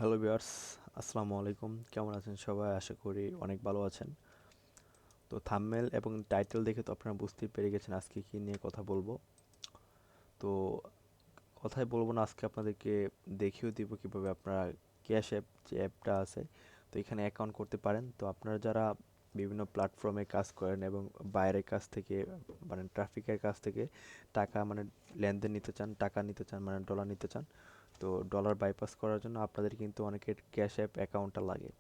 Hello viewers, আসসালামু আলাইকুম। কেমন আছেন সবাই? আশা করি অনেক ভালো আছেন। তো থাম্বনেল এবং টাইটেল দেখে তো আপনারা বুঝতেই পেরে গেছেন আজকে কি নিয়ে কথা বলবো। তো কথাই বলবো না, আজকে আপনাদেরকে দেখিয়ে দিব কিভাবে আপনারা ক্যাশ অ্যাপ যে অ্যাপটা আছে তো এখানে অ্যাকাউন্ট করতে পারেন। তো আপনারা যারা বিভিন্ন প্ল্যাটফর্মে কাজ করেন এবং বাইরের কাছ থেকে মানে ট্রাফিকের কাছ থেকে টাকা মানে লেনদেন নিতে চান, টাকা নিতে চান মানে ডলার নিতে চান, তো ডলার বাইপাস করার জন্য আপনাদের কিন্তু অনেকের ক্যাশ অ্যাপ অ্যাকাউন্টটা লাগে।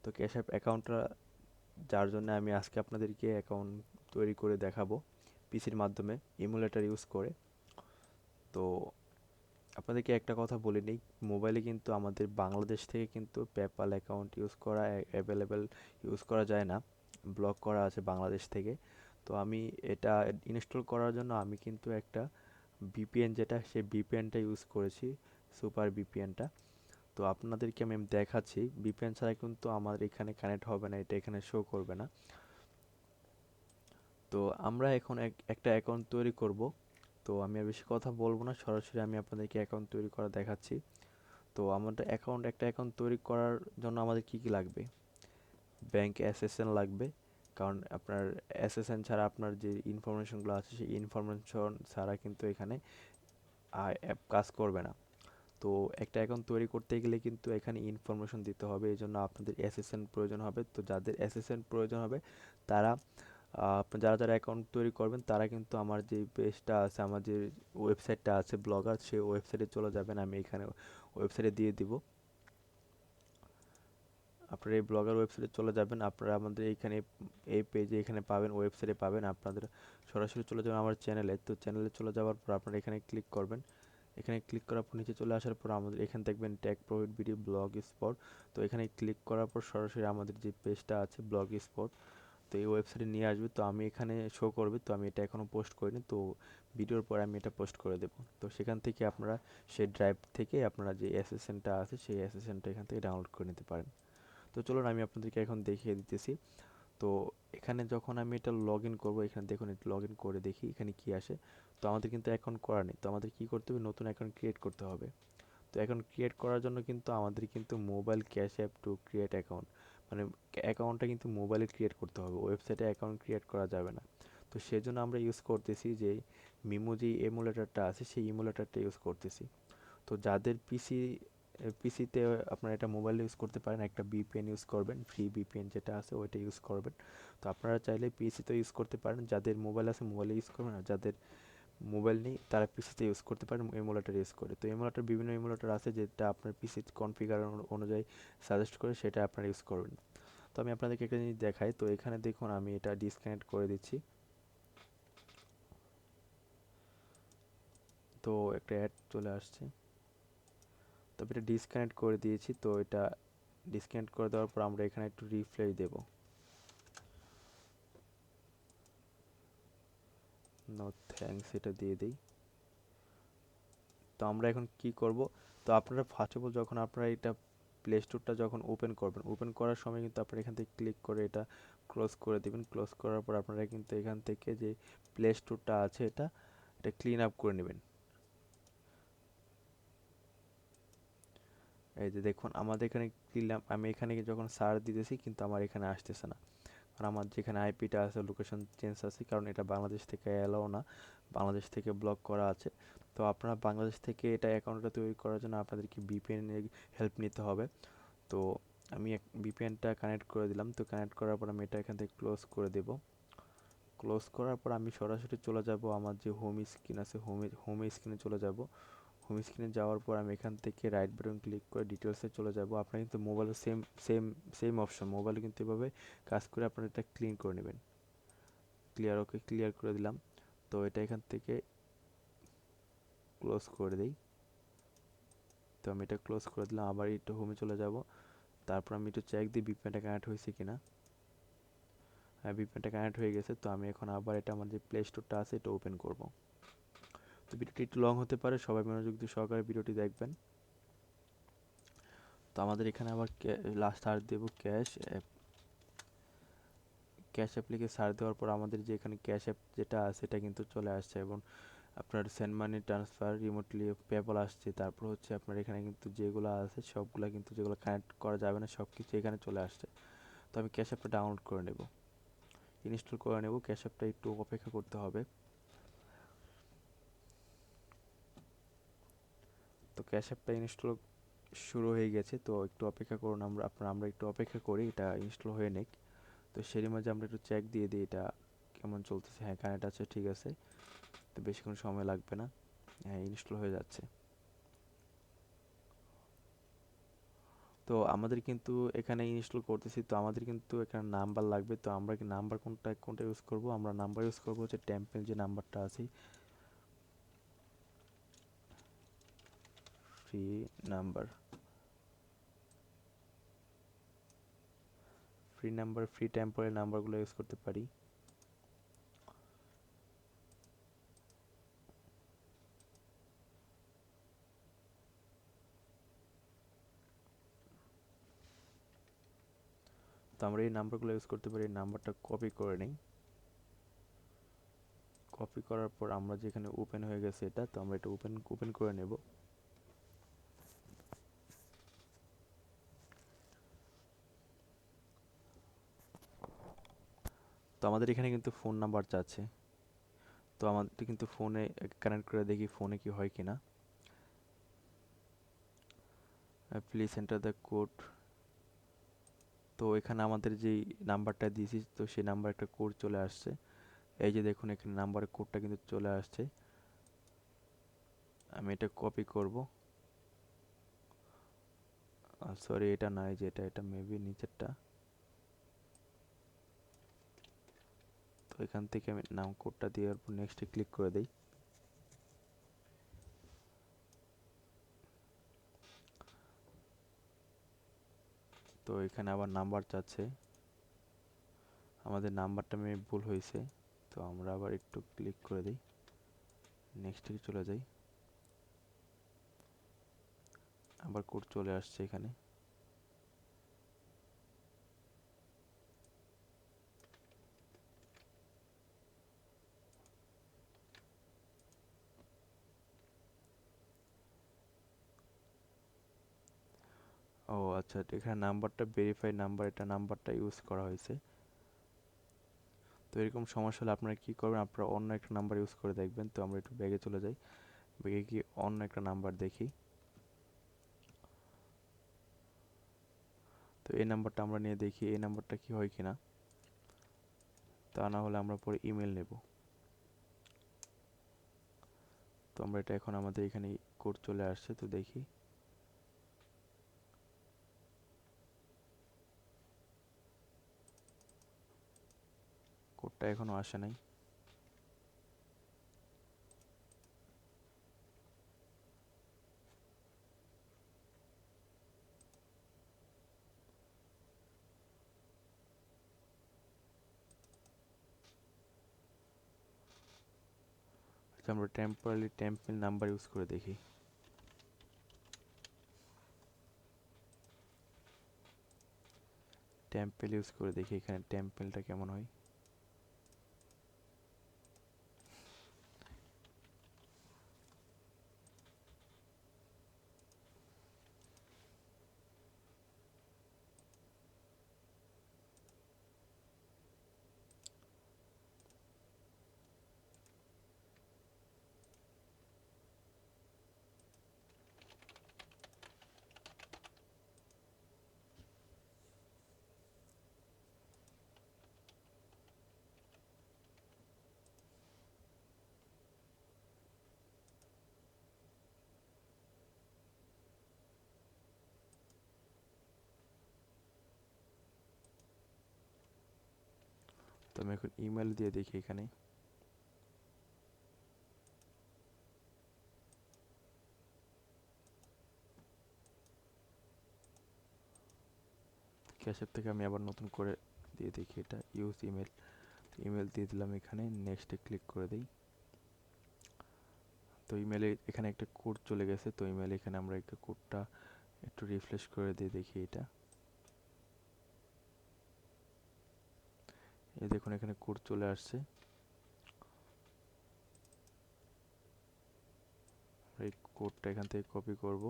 তো ক্যাশ অ্যাপ অ্যাকাউন্টটা যার জন্য আমি আজকে আপনাদেরকে অ্যাকাউন্ট তৈরি করে দেখাবো পিসির মাধ্যমে ইমুলেটর ইউজ করে। তো আপনাদেরকে একটা কথা বলে নিই, মোবাইলে কিন্তু আমাদের বাংলাদেশ থেকে কিন্তু পেপ্যাল অ্যাকাউন্ট ইউজ করা অ্যাভেলেবেল ইউজ করা যায় না, ব্লক করা আছে বাংলাদেশ থেকে। তো আমি এটা ইনস্টল করার জন্য আমি কিন্তু একটা ভিপিএন, যেটা সেই ভিপিএনটা ইউজ করেছি, সুপার ভিপিএনটা। তো আপনাদেরকে আমি দেখাচ্ছি, ভিপিএন ছাড়া কিন্তু আমার এখানে কানেক্ট হবে না, এটা এখানে শো করবে না। তো আমরা এখন একটা অ্যাকাউন্ট তৈরি করব। তো আমি আর বেশি কথা বলবো না, সরাসরি আমি আপনাদেরকে অ্যাকাউন্ট তৈরি করা দেখাচ্ছি। তো আমাদের একটা অ্যাকাউন্ট তৈরি করার জন্য আমাদের কি কি লাগবে? ব্যাংক এসএসএন লাগবে, কারণ আপনার এসএসএন ছাড়া আপনার যে ইনফরমেশনগুলো আছে সেই ইনফরমেশন ছাড়া কিন্তু এখানে অ্যাপ কাজ করবে না। তো একটা অ্যাকাউন্ট তৈরি করতে গেলে কিন্তু এখানে ইনফরমেশন দিতে হবে, এই জন্য আপনাদের এসএসএন প্রয়োজন হবে। তো যাদের এসএসএন প্রয়োজন হবে তারা যারা অ্যাকাউন্ট তৈরি করবেন তারা কিন্তু আমার যে পেজটা আছে, আমার যে ওয়েবসাইটটা আছে ব্লগার, সেই ওয়েবসাইটে চলে যাবেন। আমি এখানে ওয়েবসাইটে দিয়ে দিব। আপনারা এই ব্লগার ওয়েবসাইটে চলে যাবেন, আপনারা আমাদের এইখানে এই পেজে এখানে পাবেন, ওয়েবসাইটে পাবেন। আপনাদের সরাসরি চলে যাবেন আমার চ্যানেলে। তো চ্যানেলে চলে যাওয়ার পর আপনারা এখানে ক্লিক করবেন। এখানে ক্লিক করার পর নিচে চলে আসার পর আমাদের এখানে দেখবেন tag profit video blog spot. তো এখানে ক্লিক করার পর সরাসরি আমাদের যে পেজটা আছে ব্লগ স্পট, তো এই ওয়েবসাইটে নিয়ে আসবে। তো আমি এখানে শো করবে, তো আমি এটা এখনও পোস্ট করিনি, তো ভিডিওর পরে আমি এটা পোস্ট করে দেবো। তো সেখান থেকে আপনারা সেই ড্রাইভ থেকে আপনারা যে এসএসএনটা আছে সেই এসএসএনটা এখান থেকে ডাউনলোড করে নিতে পারেন। তো চলুন আমি আপনাদেরকে এখন দেখিয়ে দিতেছি। তো এখানে যখন আমি এটা লগ ইন করবো, এখানে দেখুন এটা লগ ইন করে দেখি এখানে কি আসে। তো আমাদের কিন্তু অ্যাকাউন্ট করা নেই, তো আমাদের কি করতে হবে, নতুন অ্যাকাউন্ট ক্রিয়েট করতে হবে। তো অ্যাকাউন্ট ক্রিয়েট করার জন্য কিন্তু আমাদের কিন্তু mobile cash app to create account, মানে অ্যাকাউন্টটা কিন্তু মোবাইলে ক্রিয়েট করতে হবে, ওয়েবসাইটে অ্যাকাউন্ট ক্রিয়েট করা যাবে না। তো সেজন্য আমরা ইউজ করতেছি যে মিমো যে এমুলেটরটা আছে সেই ইমুলেটরটা ইউজ করতেছি। তো যাদের পিসিতে আপনারা এটা মোবাইলে ইউজ করতে পারেন, একটা ভিপিএন ইউজ করবেন, ফ্রি ভিপিএন যেটা আছে ওইটা ইউজ করবেন। তো আপনারা চাইলে পিসিতে ইউজ করতে পারেন, যাদের মোবাইল আছে মোবাইলে ইউজ করবেন, আর যাদের মোবাইল নেই তারা পিসিতে ইউজ করতে পারেন এমুলেটর ইউজ করে। তো এমুলেটর বিভিন্ন এমুলেটর আছে যেটা আপনার পিসি কনফিগার অনুযায়ী সাজেস্ট করে, সেটা আপনারা ইউজ করবেন। তো আমি আপনাদেরকে একটা জিনিস দেখাই। তো এখানে দেখুন আমি এটা ডিসকানেক্ট করে দিচ্ছি। তো একটা অ্যাড চলে আসছে, তো এটা ডিসকানেক্ট করে দিয়েছি। তো এটা ডিসকানেক্ট করে দেওয়ার পর আমরা এখানে একটু রিফ্রেশ দেব। নো থ্যাঙ্কস এটা দিয়ে দিই। তো আমরা এখন কি করব, তো আপনারা ফার্স্ট অফ অল যখন আপনারা এটা প্লে স্টোরটা যখন ওপেন করবেন, ওপেন করার সময় কিন্তু আপনারা এখান থেকে ক্লিক করে এটা ক্লোজ করে দিবেন। ক্লোজ করার পর আপনারা কিন্তু এখান থেকে যে প্লে স্টোরটা আছে এটা এটা ক্লিন আপ করে নেবেন। এই যে দেখুন আমাদের এখানে ক্লিন আপ, আমি এখানে যখন সার্চ দিতেছি কিন্তু আমার এখানে আসতেছে না, কারণ আমার যেখানে আইপিটা আছে লোকেশন চেঞ্জ আছে, কারণ এটা বাংলাদেশ থেকে অ্যালাও না, বাংলাদেশ থেকে ব্লক করা আছে। তো আপনারা বাংলাদেশ থেকে এটা অ্যাকাউন্টটা তৈরি করার জন্য আপনাদেরকে ভিপিএন এর হেল্প নিতে হবে। তো আমি ভিপিএনটা কানেক্ট করে দিলাম। তো কানেক্ট করার পর আমি এটা এখান থেকে ক্লোজ করে দেব। ক্লোজ করার পর আমি সরাসরি চলে যাব আমার যে হোম স্ক্রিন আছে, হোম স্ক্রিনে চলে যাব। হোম স্ক্রিনে যাওয়ার পর আমি এখান থেকে রাইট বাটন ক্লিক করে ডিটেলসে চলে যাব। আপনারা কিন্তু মোবাইলে সেম সেম অপশন, মোবাইলে কিন্তু এভাবে কাজ করে আপনারা এটা ক্লিন করে নেবেন। ক্লিয়ার, ওকে ক্লিয়ার করে দিলাম। তো এটা এখান থেকে ক্লোজ করে দেই। তো আমি এটা ক্লোজ করে দিলাম, আবার একটু হোমে চলে যাব। তারপর আমি একটু চেক দিই ভিপিএনটা কানেক্ট হয়েছে কিনা। হ্যাঁ, ভিপিএনটা কানেক্ট হয়ে গেছে। তো আমি এখন আবার এটা আমার যে প্লে স্টোরটা আছে এটা ওপেন করব। তো ভিডিওটি একটু লং হতে পারে, সবাই মনোযোগ দিয়ে সহকারে ভিডিওটি দেখবেন। তো আমাদের এখানে আবার লাস্ট সার্চ দেব ক্যাশ অ্যাপ। ক্যাশ অ্যাপ লিখে সার্চ দেওয়ার পর আমাদের যে এখানে ক্যাশ অ্যাপ যেটা আছে এটা কিন্তু চলে আসছে, এবং আপনার send money transfer remotely PayPal আসছে, তারপর হচ্ছে আপনার এখানে কিন্তু যেগুলো আছে সবগুলা কিন্তু যেগুলো কানেক্ট করা যাবে না সব কিছু এখানে চলে আসছে। তো আমি ক্যাশ অ্যাপটা ডাউনলোড করে নেব, ইনস্টল করে নেব। ক্যাশ অ্যাপটা একটু অপেক্ষা করতে হবে। তো ক্যাশ অ্যাপটা ইনস্টল শুরু হয়ে গেছে, তো একটু অপেক্ষা করুন। আমরা একটু অপেক্ষা করি এটা ইনস্টল হয়ে নিক। তো সেরই মাঝে আমরা একটু চেক দিয়ে দিই এটা কেমন চলতেছে। হ্যাঁ, কানেক্ট আছে, ঠিক আছে। তো বেশিক্ষণ সময় লাগবে না, হ্যাঁ ইনস্টল হয়ে যাচ্ছে। তো আমাদের কিন্তু এখানে ইনস্টল করতেছি, তো আমাদের কিন্তু এখানে নাম্বার লাগবে। তো আমরা কি নাম্বার কোনটা ইউজ করব? আমরা নাম্বার ইউজ করব হচ্ছে টেম্পেল যে নাম্বারটা আছে, ফ্রি নাম্বার। ফ্রি টেম্পোরারি নাম্বারগুলো ইউজ করতে পারি। তো আমরা এই নাম্বারগুলো ইউজ করতে পারি। নাম্বারটা কপি করে নিই। কপি করার পর আমরা যেখানে ওপেন হয়ে গেছে এটা, তো আমরা এটা ওপেন করে নেব। তো আমাদের এখানে কিন্তু ফোন নাম্বার চাচ্ছে, তো আমাদের কিন্তু ফোনে কানেক্ট করে দেখি ফোনে কি হয় কিনা। Please enter the code. তো এখানে আমাদের যেই নাম্বারটা দিয়েছি, তো সেই নাম্বার একটা কোড চলে আসছে। এই যে দেখুন এখানে নাম্বারের কোডটা কিন্তু চলে আসছে। আমি এটা কপি করব। সরি, এটা নয়, যে এটা মেবি নিচেরটা। তো এখান থেকে আমি নাম কোডটা দেওয়ার পর নেক্সটে ক্লিক করে দিই। তো এখানে আবার নাম্বার চাচ্ছে, আমাদের নাম্বারটা মেবি ভুল হয়েছে। তো আমরা আবার একটু ক্লিক করে দিই, নেক্সটে চলে যাই। আবার কোড চলে আসছে এখানে। ও আচ্ছা, এখানে নাম্বারটা ভেরিফাই নাম্বার, এটা নাম্বারটা ইউজ করা হয়েছে। তো এরকম সমস্যা হলে আপনারা কি করবেন, আপনারা অন্য একটা নাম্বার ইউজ করে দেখবেন। তো আমরা একটু ব্যাগে চলে যাই, ব্যাগে গিয়ে অন্য একটা নাম্বার দেখি। তো এই নাম্বারটা আমরা নিয়ে দেখি এই নাম্বারটা কি হয় কিনা। তা না হলে আমরা পরে ইমেল নেব। তো আমরা এটা এখন আমাদের এখানে কোড চলে আসছে, তো দেখি। কোডটা এখনো আসে নাই। আচ্ছা, আমরা টেম্পোরারি টেম্পল নাম্বার ইউজ করে দেখি। টেম্পল ইউজ করে দেখি এখানে টেম্পলটা কেমন হয়। তো আমি এখন ইমেল দিয়ে দেখি এখানে। ক্যাশের থেকে আমি আবার নতুন করে দিয়ে দেখি এটা ইউজ ইমেল। ইমেল দিয়ে দিলাম এখানে, নেক্সটে ক্লিক করে দিই। তো ইমেলে এখানে একটা কোড চলে গেছে। তো ইমেলে এখানে আমরা একটা কোডটা একটু রিফ্রেশ করে দিয়ে দেখি এটা। এই দেখুন এখানে কোড চলে আসছে। এই কোডটা এখান থেকে কপি করব,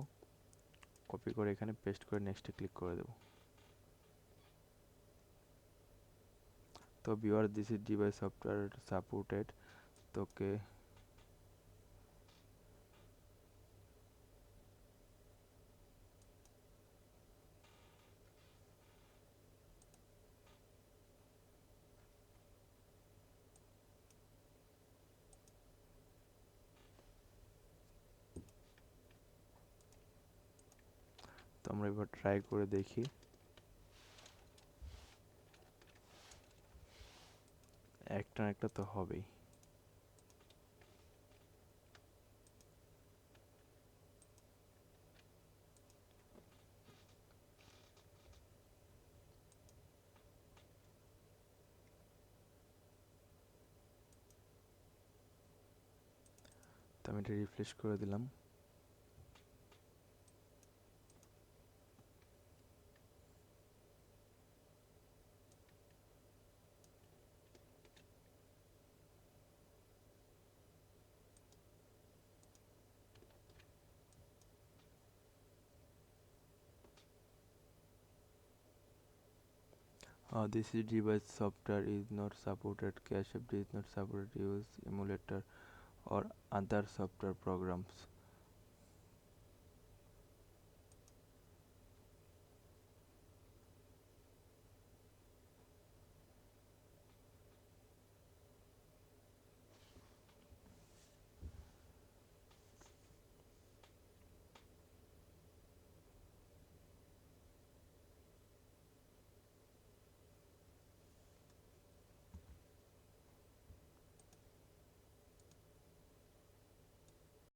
কপি করে এখানে পেস্ট করে নেক্সটে ক্লিক করে দেব। তো viewer this is device software supported. তোকে তো আমরা এবার ট্রাই করে দেখি। একটা না একটা তো হবেই। তো আমি এটা রিফ্রেশ করে দিলাম। This is device software is not supported. Cache is not supported. Use emulator or other software programs.